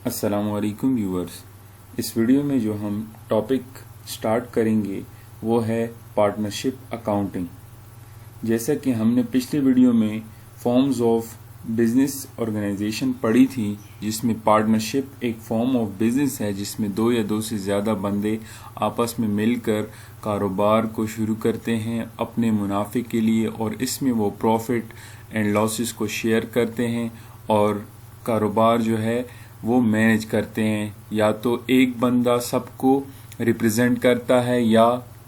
السلام علیکم ویورز. اس ویڈیو میں جو ہم ٹاپک سٹارٹ کریں گے وہ ہے پارٹنرشپ اکاؤنٹنگ. جیسا کہ ہم نے پچھلے ویڈیو میں فارمز آف بزنس آرگنائزیشن پڑھی تھی، جس میں پارٹنرشپ ایک فارم آف بزنس ہے جس میں دو یا دو سے زیادہ بندے آپس میں مل کر کاروبار کو شروع کرتے ہیں اپنے منافع کے لیے، اور اس میں وہ پروفٹ اینڈ لاسز کو شیئر کرتے ہیں اور کاروبار جو ہے وہ مینج کرتے ہیں. یا تو ایک بندہ سب کو ریپرزینٹ کرتا ہے یا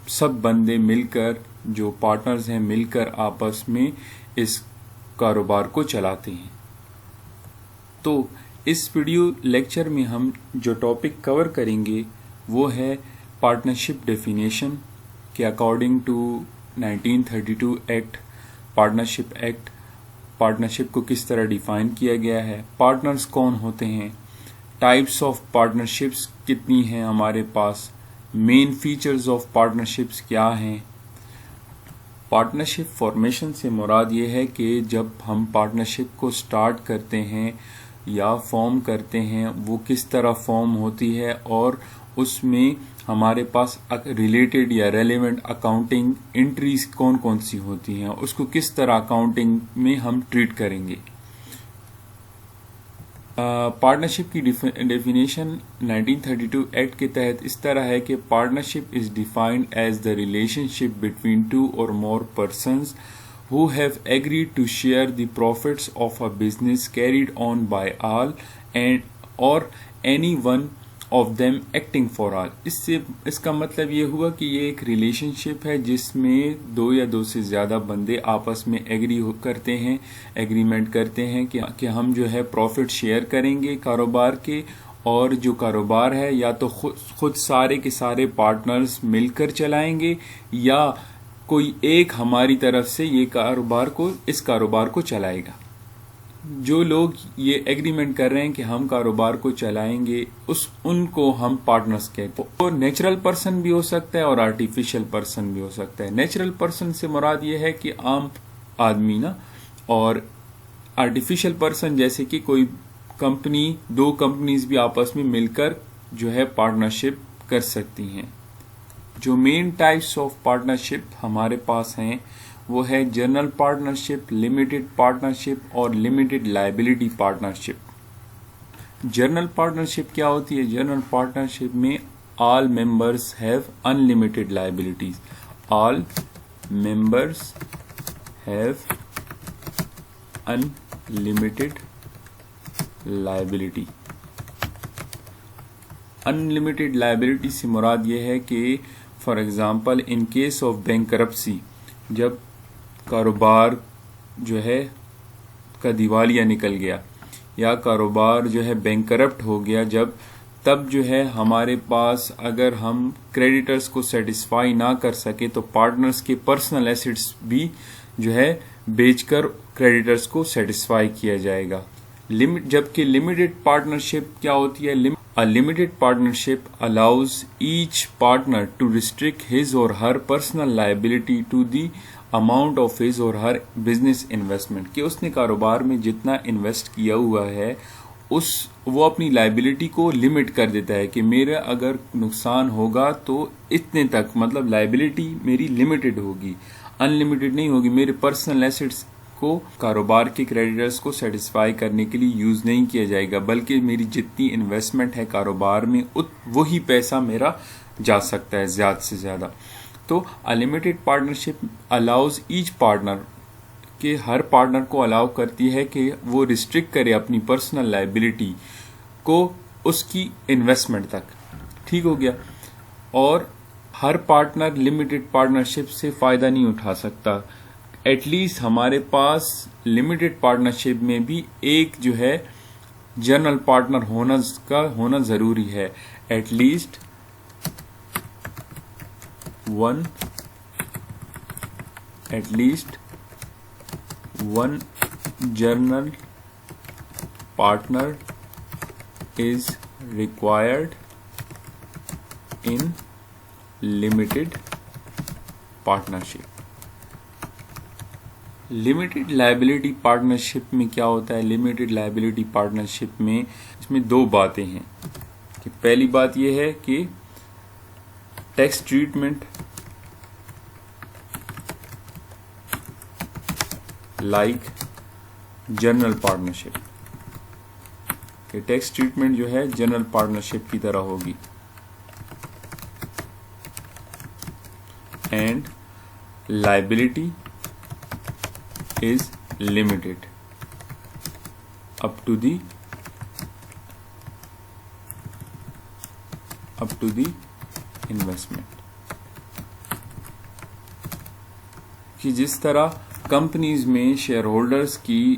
سب بندے مل کر جو پارٹنرز ہیں مل کر آپس میں اس کاروبار کو چلاتے ہیں. تو اس ویڈیو لیکچر میں ہم جو ٹاپک کور کریں گے وہ ہے پارٹنرشپ ڈیفینیشن کہ according to 1932 act, partnership act, partnership کو کس طرح ڈیفائن کیا گیا ہے، پارٹنرز کون ہوتے ہیں، ٹائپس آف پارٹنرشپس کتنی ہیں ہمارے پاس، مین فیچرز آف پارٹنرشپس کیا ہیں. پارٹنرشپ فارمیشن سے مراد یہ ہے کہ جب ہم پارٹنرشپ کو سٹارٹ کرتے ہیں یا فارم کرتے ہیں وہ کس طرح فارم ہوتی ہے اور اس میں ہمارے پاس ریلیٹڈ یا ریلیونٹ اکاؤنٹنگ انٹریز کون کون سی ہوتی ہیں، اس کو کس طرح اکاؤنٹنگ میں ہم ٹریٹ کریں گے. پارٹنرشپ کی ڈیفینیشن 1932 ایکٹ کے تحت اس طرح ہے کہ partnership is defined as the relation ship between two اور مور persons who have agreed to share the profits of a business carried on by all and or any one of them acting for all. اس کا مطلب یہ ہوا کہ یہ ایک relation شپ ہے جس میں دو یا دو سے زیادہ بندے آپس میں کرتے ہیں، ایگریمنٹ کرتے ہیں کہ ہم جو ہے پروفٹ شیئر کریں گے کاروبار کے، اور جو کاروبار ہے یا تو خود سارے کے سارے پارٹنرز مل کر چلائیں گے یا کوئی ایک ہماری طرف سے اس کاروبار کو چلائے گا. جو لوگ یہ ایگریمنٹ کر رہے ہیں کہ ہم کاروبار کو چلائیں گے ان کو ہم پارٹنرز کہتے ہیں. اور نیچرل پرسن بھی ہو سکتا ہے اور آرٹیفیشل پرسن بھی ہو سکتا ہے. نیچرل پرسن سے مراد یہ ہے کہ عام آدمی نا، اور آرٹیفیشل پرسن جیسے کہ کوئی کمپنی، دو کمپنیز بھی آپس میں مل کر جو ہے پارٹنرشپ کر سکتی ہیں. جو مین ٹائپس آف پارٹنرشپ ہمارے پاس ہیں وہ ہے جنرل پارٹنرشپ، لمیٹڈ پارٹنرشپ اور limited liability partnership. General partnership کیا ہوتی ہے؟ جنرل پارٹنرشپ میں all members have unlimited liabilities. All members have unlimited liability. Unlimited liability سے مراد یہ ہے کہ for example in case of bankruptcy, جب کاروبار جو ہے کا دیوالیہ نکل گیا یا کاروبار جو ہے بینکرپٹ ہو گیا، تب جو ہے ہمارے پاس اگر ہم کریڈیٹرز کو سیٹسفائی نہ کر سکے تو پارٹنرز کے پرسنل ایسٹس بھی جو ہے بیچ کر کریڈیٹرز کو سیٹسفائی کیا جائے گا. جبکہ لمیٹڈ پارٹنرشپ کیا ہوتی ہے؟ A limited partnership allows each partner to restrict his or her personal liability to the amount of his or her business investment. کہ اس نے کاروبار میں جتنا انویسٹ کیا ہوا ہے وہ اپنی لائبلٹی کو لمٹ کر دیتا ہے کہ میرا اگر نقصان ہوگا تو اتنے تک، مطلب لائبلٹی میری لمیٹڈ ہوگی، انلمیٹڈ نہیں ہوگی. میرے پرسنل ایسٹس کو کاروبار کے کریڈیٹرز کو سیٹسفائی کرنے کے لیے یوز نہیں کیا جائے گا، بلکہ میری جتنی انویسٹمنٹ ہے کاروبار میں وہی پیسہ میرا جا سکتا ہے زیادہ سے زیادہ. تو unlimited partnership allows each partner, کہ ہر پارٹنر کو الاؤ کرتی ہے کہ وہ ریسٹرکٹ کرے اپنی پرسنل لائبلٹی کو اس کی انویسٹمنٹ تک. ٹھیک ہو گیا. اور ہر پارٹنر لمیٹڈ پارٹنرشپ سے فائدہ نہیں اٹھا سکتا. ایٹ لیسٹ ہمارے پاس لمیٹڈ پارٹنرشپ میں بھی ایک جو ہے جنرل پارٹنر ہونا ضروری ہے. At least one general partner is required in limited partnership. Limited liability partnership میں کیا ہوتا ہے؟ لمیٹڈ لائبلٹی پارٹنرشپ میں اس میں دو باتیں ہیں کہ پہلی بات یہ ہے کہ tax treatment like general partnership, کہ ٹیکس ٹریٹمنٹ جو ہے جنرل پارٹنرشپ کی طرح ہوگی، and liability is limited up to the investment. کہ جس طرح کمپنیز میں شیئر ہولڈرز کی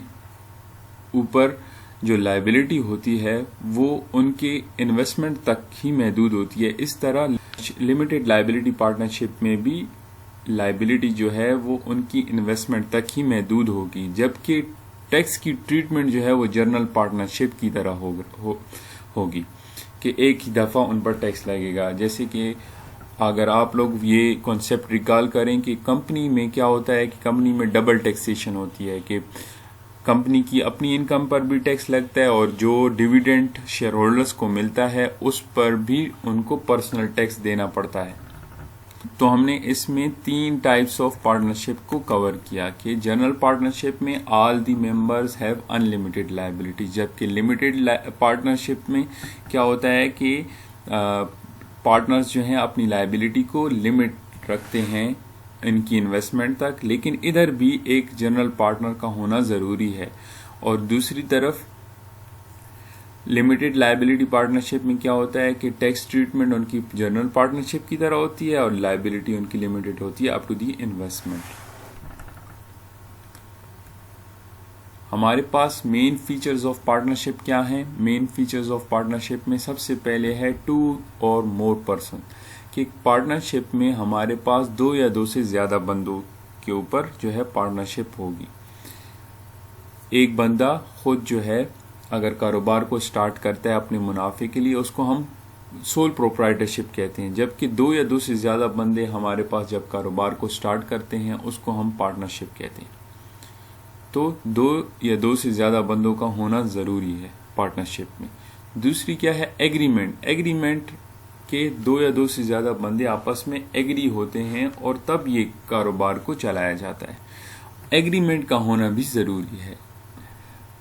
اوپر جو لائبلٹی ہوتی ہے وہ ان کے انویسٹمنٹ تک ہی محدود ہوتی ہے، اس طرح لمیٹڈ لائبلٹی پارٹنرشپ میں بھی لائبلٹی جو ہے وہ ان کی انویسٹمنٹ تک ہی محدود ہوگی، جبکہ ٹیکس کی ٹریٹمنٹ جو ہے وہ جنرل پارٹنرشپ کی طرح ہوگی کہ ایک ہی دفعہ ان پر ٹیکس لگے گا. جیسے کہ اگر آپ لوگ یہ کانسیپٹ ریکال کریں کہ کمپنی میں کیا ہوتا ہے کہ کمپنی میں ڈبل ٹیکسیشن ہوتی ہے، کہ کمپنی کی اپنی انکم پر بھی ٹیکس لگتا ہے اور جو ڈیویڈنڈ شیئر ہولڈرز کو ملتا ہے اس پر بھی ان کو پرسنل ٹیکس دینا پڑتا ہے. تو ہم نے اس میں 3 ٹائپس آف پارٹنرشپ کو کور کیا کہ جنرل پارٹنرشپ میں all the members have unlimited liability, جبکہ لمیٹڈ پارٹنرشپ میں کیا ہوتا ہے کہ پارٹنرز جو ہیں اپنی لائبلٹی کو لمٹ رکھتے ہیں ان کی انویسٹمنٹ تک، لیکن ادھر بھی ایک جنرل پارٹنر کا ہونا ضروری ہے. اور دوسری طرف لمیٹڈ لائبلٹی پارٹنرشپ میں کیا ہوتا ہے کہ ٹیکس ٹریٹمنٹ ان کی جنرل پارٹنرشپ کی طرح ہوتی ہے اور لائبلٹی ان کی لمیٹڈ ہوتی ہے اپ ٹو دی انویسٹمنٹ. ہمارے پاس مین فیچرز آف پارٹنرشپ کیا ہیں؟ مین فیچرز آف پارٹنرشپ میں سب سے پہلے ہے 2 اور مور پرسن، کہ پارٹنرشپ میں ہمارے پاس 2 یا 2 سے زیادہ بندوں کے اوپر جو ہے پارٹنرشپ ہوگی. ایک بندہ خود جو ہے اگر کاروبار کو سٹارٹ کرتا ہے اپنے منافع کے لیے، اس کو ہم سول پروپرائٹرشپ کہتے ہیں، جبکہ 2 یا 2 سے زیادہ بندے ہمارے پاس جب کاروبار کو سٹارٹ کرتے ہیں اس کو ہم پارٹنرشپ کہتے ہیں. تو 2 یا 2 سے زیادہ بندوں کا ہونا ضروری ہے پارٹنرشپ میں. دوسری کیا ہے؟ ایگریمنٹ کہ 2 یا 2 سے زیادہ بندے آپس میں ایگری ہوتے ہیں اور تب یہ کاروبار کو چلایا جاتا ہے. ایگریمنٹ کا ہونا بھی ضروری ہے.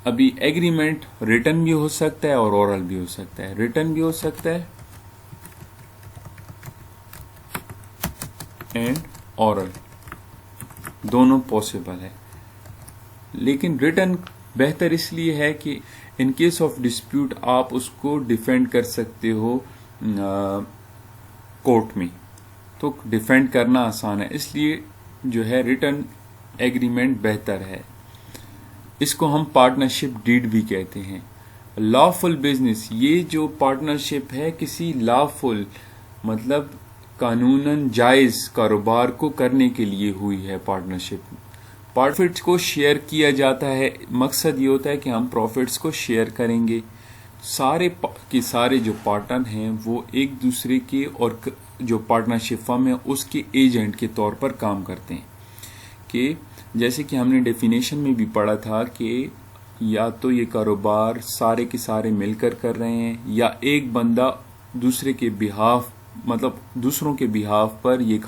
ابھی ایگریمنٹ ریٹن بھی ہو سکتا ہے اور اورل بھی ہو سکتا ہے. ریٹن بھی ہو سکتا ہے اینڈ اورل دونوں پاسبل ہے، لیکن ریٹن بہتر اس لیے ہے کہ ان کیس آف ڈسپیوٹ آپ اس کو ڈیفینڈ کر سکتے ہو کورٹ میں، تو ڈیفینڈ کرنا آسان ہے، اس لیے جو ہے ریٹن ایگریمنٹ بہتر ہے. اس کو ہم پارٹنرشپ ڈیڈ بھی کہتے ہیں. لافل بزنس، یہ جو پارٹنرشپ ہے کسی لافل مطلب قانوناً جائز کاروبار کو کرنے کے لیے ہوئی ہے. پارٹنرشپ پروفٹس کو شیئر کیا جاتا ہے، مقصد یہ ہوتا ہے کہ ہم پروفٹس کو شیئر کریں گے. سارے کے سارے جو پارٹنر ہیں وہ ایک دوسرے کے اور جو پارٹنرشپ فرم ہے اس کے ایجنٹ کے طور پر کام کرتے ہیں. کہ جیسے کہ ہم نے ڈیفینیشن میں بھی پڑھا تھا کہ یا تو یہ کاروبار سارے کے سارے مل کر کر رہے ہیں یا ایک بندہ دوسرے کے بہاف مطلب دوسروں کے بہاف پر یہ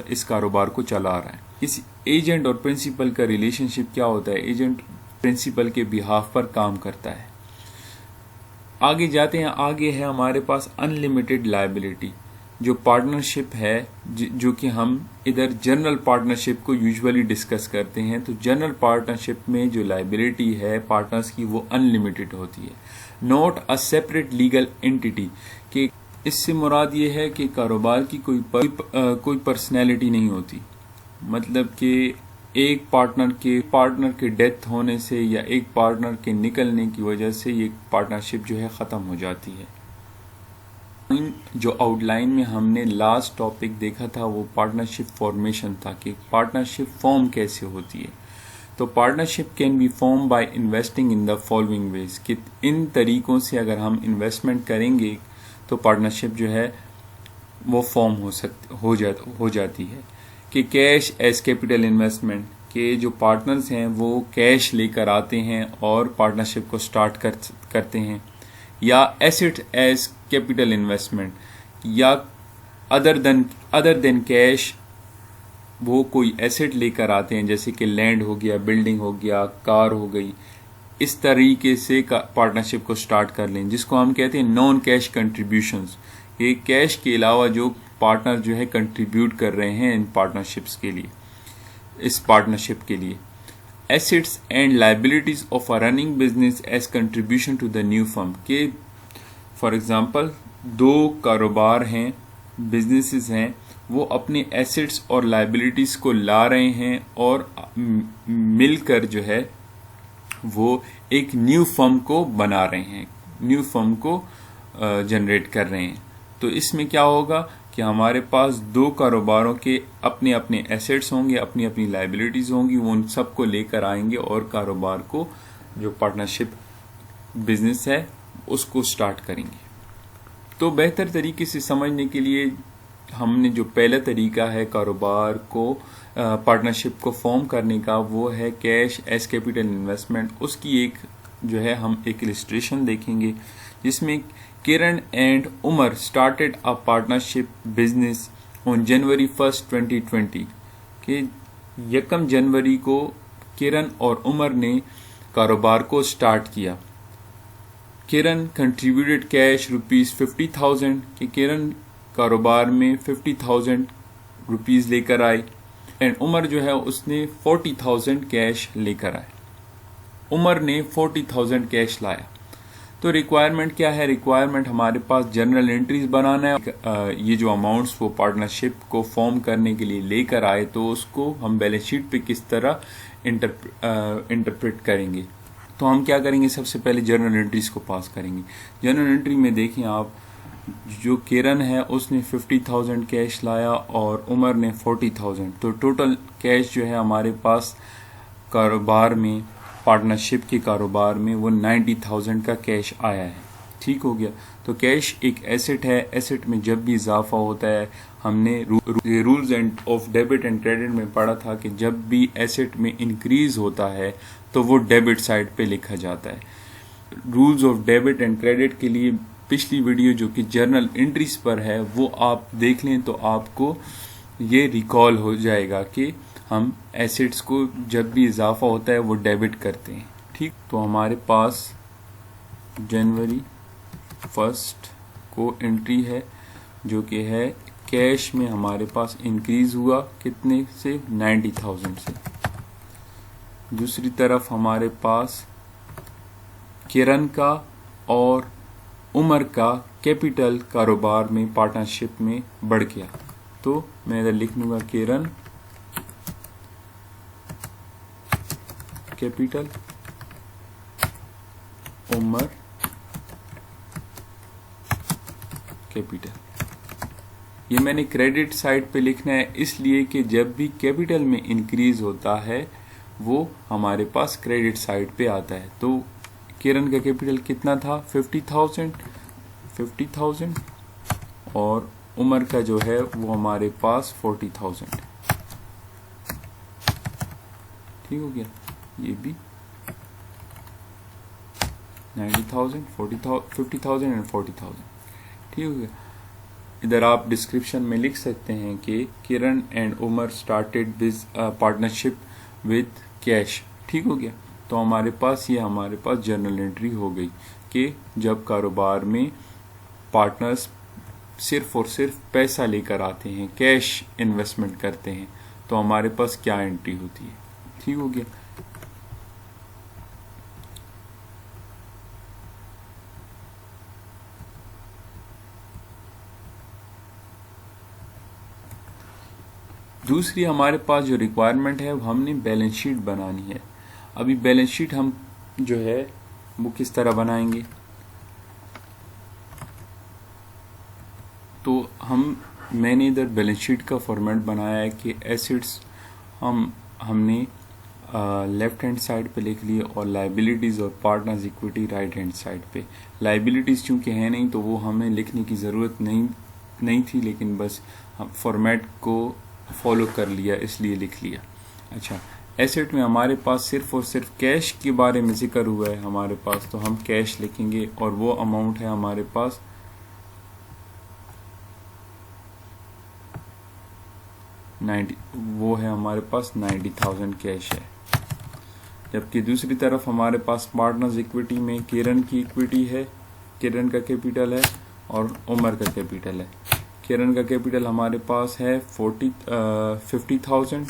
اس کاروبار کو چلا رہا ہے. اس ایجنٹ اور پرنسپل کا ریلیشن شپ کیا ہوتا ہے؟ ایجنٹ پرنسپل کے بہاف پر کام کرتا ہے. آگے جاتے ہیں، آگے ہے ہمارے پاس ان لمیٹڈ لائبلٹی جو پارٹنرشپ ہے، جو کہ ہم ادھر جنرل پارٹنرشپ کو یوزولی ڈسکس کرتے ہیں. تو جنرل پارٹنرشپ میں جو لائبلٹی ہے پارٹنرز کی وہ ان لمیٹڈ ہوتی ہے. Not a separate legal entity, کہ اس سے مراد یہ ہے کہ کاروبار کی کوئی پرسنالٹی نہیں ہوتی. مطلب کہ ایک پارٹنر کے ڈیتھ ہونے سے یا ایک پارٹنر کے نکلنے کی وجہ سے یہ پارٹنرشپ جو ہے ختم ہو جاتی ہے. جو آؤٹ لائن میں ہم نے لاسٹ ٹاپک دیکھا تھا وہ پارٹنرشپ فارمیشن تھا کہ پارٹنرشپ فارم کیسے ہوتی ہے. تو partnership can be form by investing in the following ways, کہ ان طریقوں سے اگر ہم انویسٹمنٹ کریں گے تو پارٹنرشپ جو ہے وہ فارم ہو جاتی ہے. کہ کیش ایز کیپٹل انویسٹمنٹ، کہ جو پارٹنرز ہیں وہ کیش لے کر آتے ہیں اور پارٹنرشپ کو سٹارٹ کرتے ہیں، یا ایسٹ ایز کیپٹل انویسٹمنٹ، یا ادر دین کیش وہ کوئی ایسٹ لے کر آتے ہیں، جیسے کہ لینڈ ہو گیا، بلڈنگ ہو گیا، کار ہو گئی، اس طریقے سے پارٹنرشپ کو سٹارٹ کر لیں، جس کو ہم کہتے ہیں نان کیش کنٹریبیوشنز. یہ کیش کے علاوہ جو پارٹنر جو ہے کنٹریبیوٹ کر رہے ہیں ان پارٹنرشپس کے لیے، اس پارٹنرشپ کے لیے. Assets and liabilities of a running business as contribution to the new firm, کہ فار ایگزامپل دو کاروبار ہیں، بزنسز ہیں، وہ اپنے ایسٹس اور لائبلٹیز کو لا رہے ہیں اور مل کر جو ہے وہ ایک نیو فرم کو بنا رہے ہیں، نیو فرم کو جنریٹ کر رہے ہیں. تو اس میں کیا ہوگا کہ ہمارے پاس دو کاروباروں کے اپنے اپنے ایسٹس ہوں گے، اپنی اپنی لائبلٹیز ہوں گی، وہ ان سب کو لے کر آئیں گے اور کاروبار کو، جو پارٹنرشپ بزنس ہے، اس کو سٹارٹ کریں گے. تو بہتر طریقے سے سمجھنے کے لیے ہم نے جو پہلا طریقہ ہے کاروبار کو پارٹنرشپ کو فارم کرنے کا، وہ ہے کیش ایز کیپٹل انویسٹمنٹ. اس کی ایک جو ہے ہم ایک السٹریشن دیکھیں گے، جس میں Karan and Umar started a partnership business on January 1 2020، کہ 1 جنوری کو کرن اور عمر نے کاروبار کو سٹارٹ کیا. کرن کنٹریبیوٹیڈ کیش ₹50,000، کہ کرن کاروبار میں 50,000 روپیز لے کر آئے، اینڈ عمر جو ہے اس نے 40,000 کیش لے کر آئے. عمر نے 40,000 کیش لایا. تو ریکوائرمنٹ کیا ہے؟ ریکوائرمنٹ ہمارے پاس جرنل انٹریز بنانا ہے. یہ جو اماؤنٹس وہ پارٹنرشپ کو فارم کرنے کے لیے لے کر آئے، تو اس کو ہم بیلنس شیٹ پہ کس طرح انٹرپریٹ کریں گے. تو ہم کیا کریں گے؟ سب سے پہلے جرنل انٹریز کو پاس کریں گے. جرنل انٹری میں دیکھیں آپ، جو کرن ہے اس نے 50,000 کیش لایا اور عمر نے 40,000، تو ٹوٹل کیش جو ہے ہمارے پاس کاروبار میں، پارٹنرشپ کے کاروبار میں، وہ 90,000 کا کیش آیا ہے. ٹھیک ہو گیا. تو کیش ایک ایسٹ ہے. ایسٹ میں جب بھی اضافہ ہوتا ہے، ہم نے rules of debit and credit میں پڑھا تھا کہ جب بھی ایسٹ میں انکریز ہوتا ہے تو وہ ڈیبٹ سائڈ پہ لکھا جاتا ہے. Rules of debit and credit کے لیے پچھلی ویڈیو جو کہ جرنل انٹریز پر ہے وہ آپ دیکھ لیں، تو آپ کو یہ ریکال ہو جائے گا کہ ہم ایسٹس کو جب بھی اضافہ ہوتا ہے وہ ڈیبٹ کرتے ہیں. ٹھیک. تو ہمارے پاس جنوری 1 کو انٹری ہے، جو کہ ہے کیش میں ہمارے پاس انکریز ہوا کتنے سے؟ 90,000 سے. دوسری طرف ہمارے پاس کرن کا اور عمر کا کیپٹل کاروبار میں، پارٹنرشپ میں بڑھ گیا. تو میں ادھر لکھ لوں گا کرن کیپٹل، عمر کیپٹل. یہ میں نے کریڈٹ سائڈ پہ لکھنا ہے، اس لیے کہ جب بھی کیپٹل میں انکریز ہوتا ہے وہ ہمارے پاس کریڈٹ سائڈ پہ آتا ہے. تو کرن کا کیپٹل کتنا تھا؟ 50,000 اور عمر کا جو ہے وہ ہمارے پاس 40,000. ٹھیک ہو گیا. یہ بھی 90,000 50,000 اینڈ 40,000. ٹھیک ہو گیا. ادھر آپ ڈسکرپشن میں لکھ سکتے ہیں کہ کرن and Umar started partnership with cash. ٹھیک ہو گیا. تو ہمارے پاس جرنل انٹری ہو گئی کہ جب کاروبار میں پارٹنرز صرف اور صرف پیسہ لے کر آتے ہیں، کیش انویسٹمنٹ کرتے ہیں، تو ہمارے پاس کیا انٹری ہوتی ہے. ٹھیک ہو گیا. دوسری ہمارے پاس جو ریکوائرمنٹ ہے، ہم نے بیلنس شیٹ بنانی ہے. ابھی بیلنس شیٹ ہم جو ہے وہ کس طرح بنائیں گے؟ تو میں نے ادھر بیلنس شیٹ کا فارمیٹ بنایا ہے کہ ایسٹس ہم نے لیفٹ ہینڈ سائڈ پہ لکھ لیے، اور لائبلٹیز اور partners equity right hand side پہ. لائبلٹیز چونکہ ہے نہیں تو وہ ہمیں لکھنے کی ضرورت نہیں تھی، لیکن بس ہم فارمیٹ کو فالو کر لیا اس لیے لکھ لیا. اچھا، ایسٹ میں ہمارے پاس صرف اور صرف کیش کے بارے میں ذکر ہوا ہے ہمارے پاس، تو ہم کیش لکھیں گے اور وہ اماؤنٹ ہے ہمارے پاس 90,000 کیش ہے. جبکہ دوسری طرف ہمارے پاس پارٹنرز ایکویٹی میں کیرن کی ایکویٹی ہے، کیرن کا کیپیٹل ہے اور عمر کا کیپیٹل ہے. کیرن کا کیپیٹل ہمارے پاس ہے 50,000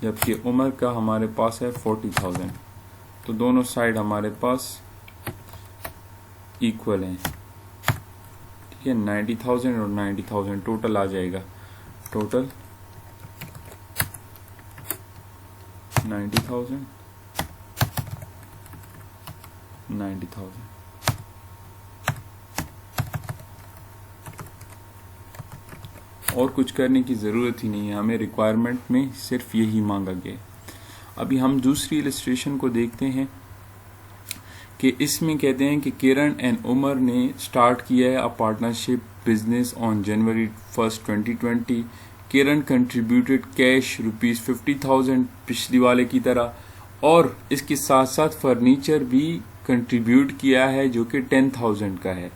جبکہ عمر کا ہمارے پاس ہے 40,000. تو دونوں سائڈ ہمارے پاس ایکول ہیں. ٹھیک ہے، 90,000 اور 90,000 ٹوٹل آ جائے گا. ٹوٹل 90,000 90,000. اور کچھ کرنے کی ضرورت ہی نہیں ہے، ہمیں ریکوائرمنٹ میں صرف یہی مانگا گیا. ابھی ہم دوسری السٹریشن کو دیکھتے ہیں کہ اس میں کہتے ہیں کہ کیرن اینڈ عمر نے سٹارٹ کیا ہے partnership business on January 1st 2020. Keran contributed cash ₹50,000 پچھلی والے کی طرح، اور اس کے ساتھ ساتھ فرنیچر بھی کنٹریبیوٹ کیا ہے جو کہ 10,000 کا ہے.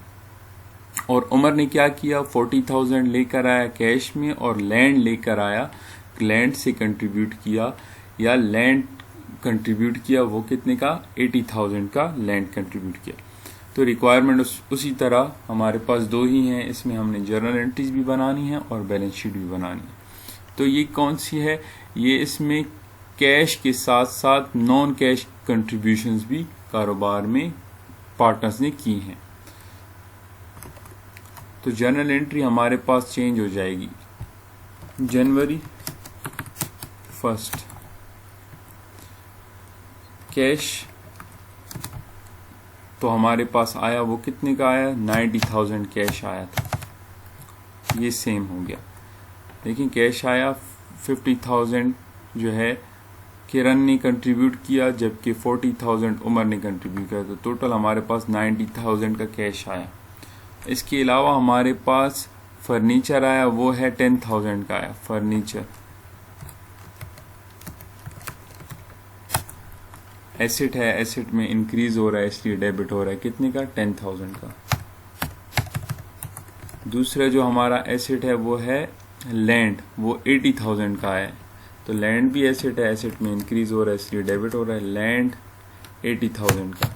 اور عمر نے کیا کیا، 40,000 لے کر آیا کیش میں اور لینڈ لے کر آیا، لینڈ سے کنٹریبیوٹ کیا، یا لینڈ کنٹریبیوٹ کیا وہ کتنے کا، 80,000 کا لینڈ کنٹریبیوٹ کیا. تو ریکوائرمنٹ اسی طرح ہمارے پاس دو ہی ہیں، اس میں ہم نے جرنل انٹریز بھی بنانی ہے اور بیلنس شیٹ بھی بنانی ہے. تو یہ کون سی ہے، یہ اس میں کیش کے ساتھ ساتھ نان کیش کنٹریبیوشنز بھی کاروبار میں پارٹنرز نے کی ہیں. تو جرنل انٹری ہمارے پاس چینج ہو جائے گی. جنوری 1 کیش تو ہمارے پاس آیا، وہ کتنے کا آیا، 90,000 کیش آیا تھا. یہ سیم ہو گیا، لیکن کیش آیا 50,000 جو ہے کیرن نے کنٹریبیوٹ کیا، جبکہ 40,000 عمر نے کنٹریبیوٹ کیا. تو ٹوٹل ہمارے پاس 90,000 کا کیش آیا. اس کے علاوہ ہمارے پاس فرنیچر آیا، وہ ہے 10,000 کا آیا. فرنیچر ایسٹ ہے، ایسٹ میں انکریز ہو رہا ہے اس لیے ڈیبٹ ہو رہا ہے، کتنے کا، 10,000 کا. دوسرا جو ہمارا ایسٹ ہے وہ ہے لینڈ، وہ 80,000 کا ہے. تو لینڈ بھی ایسٹ ہے، ایسٹ میں انکریز ہو رہا ہے اس لیے ڈیبٹ ہو رہا ہے. لینڈ 80,000 کا.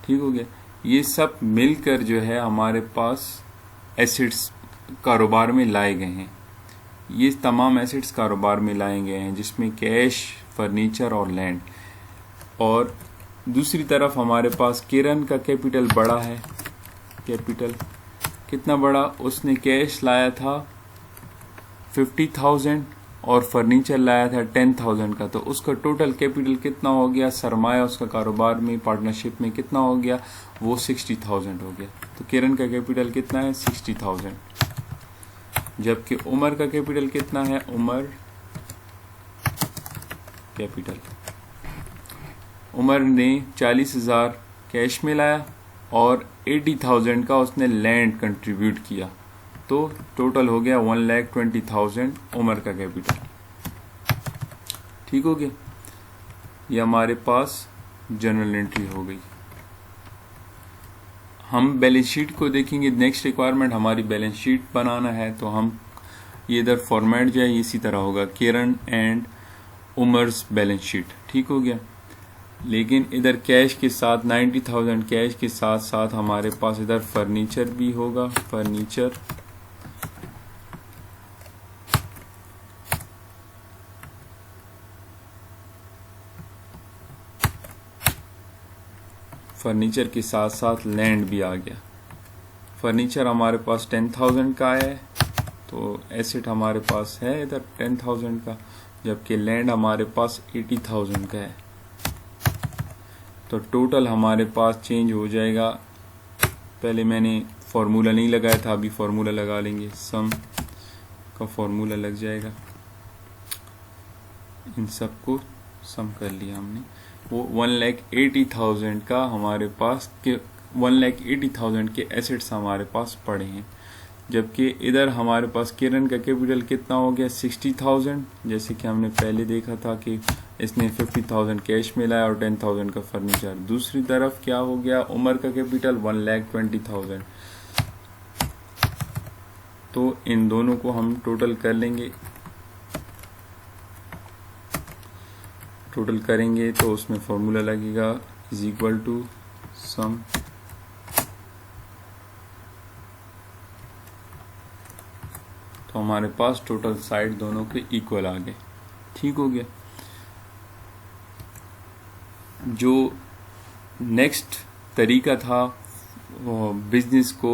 ٹھیک ہو گیا. یہ سب مل کر جو ہے ہمارے پاس ایسٹس کاروبار میں لائے گئے ہیں. یہ تمام ایسٹس کاروبار میں لائے گئے ہیں جس میں کیش، فرنیچر اور لینڈ. اور دوسری طرف ہمارے پاس کیرن کا کیپیٹل بڑا ہے. کیپیٹل کتنا بڑا، اس نے کیش لایا تھا 50,000 اور فرنیچر لایا تھا 10,000 کا. تو اس کا ٹوٹل کیپیٹل کتنا ہو گیا، سرمایہ اس کا کاروبار میں پارٹنرشپ میں کتنا ہو گیا، وہ 60,000 ہو گیا. تو کیرن کا کیپیٹل کتنا ہے، 60,000. جبکہ عمر کا کیپیٹل کتنا ہے، عمر کیپیٹل، عمر نے 40,000 کیش میں لایا اور 80,000 کا اس نے لینڈ کنٹریبیوٹ کیا. تو ٹوٹل ہو گیا 1,20,000 عمر کا کیپیٹل. ٹھیک ہو گیا. یہ ہمارے پاس جنرل انٹری ہو گئی. ہم بیلنس شیٹ کو دیکھیں گے. نیکسٹ ریکوائرمنٹ ہماری بیلنس شیٹ بنانا ہے، تو ہم یہ ادھر فارمیٹ جو ہے اسی طرح ہوگا، کیرن اینڈ عمرز بیلنس شیٹ. ٹھیک ہو گیا. لیکن ادھر کیش کے ساتھ 90,000 کیش کے ساتھ ساتھ ہمارے پاس ادھر فرنیچر بھی ہوگا. فرنیچر کے ساتھ ساتھ لینڈ بھی آ گیا. فرنیچر ہمارے پاس 10,000 کا ہے، تو ایسٹ ہمارے پاس ہے ادھر 10,000 کا، جبکہ لینڈ ہمارے پاس 80,000 کا ہے. تو ٹوٹل ہمارے پاس چینج ہو جائے گا. پہلے میں نے فارمولا نہیں لگایا تھا، ابھی فارمولا لگا لیں گے. سم کا فارمولا لگ جائے گا، ان سب کو سم کر لیا ہم نے. وہ 1,80,000 کا ہمارے پاس 1,80,000 کے ایسٹس ہمارے پاس پڑے ہیں. جبکہ ادھر ہمارے پاس کرن کا کیپٹل کتنا ہو گیا 60,000، جیسے کہ ہم نے پہلے دیکھا تھا کہ اس نے 50,000 کیش میں لایا اور 10,000 کا فرنیچر. دوسری طرف کیا ہو گیا عمر کا کیپٹل 1,20,000. تو ان دونوں کو ہم ٹوٹل کر لیں گے، ٹوٹل کریں گے تو اس میں فارمولا لگے گا = سم. تو ہمارے پاس ٹوٹل سائڈ دونوں کے ایکول آ گئے. ٹھیک ہو گیا. جو نیکسٹ طریقہ تھا بزنس کو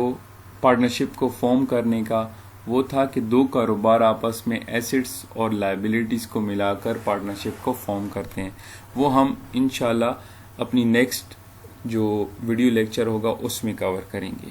پارٹنرشپ کو فارم کرنے کا، وہ تھا کہ دو کاروبار آپس میں ایسٹس اور لائبلٹیز کو ملا کر پارٹنرشپ کو فارم کرتے ہیں. وہ ہم انشاءاللہ اپنی نیکسٹ جو ویڈیو لیکچر ہوگا اس میں کور کریں گے.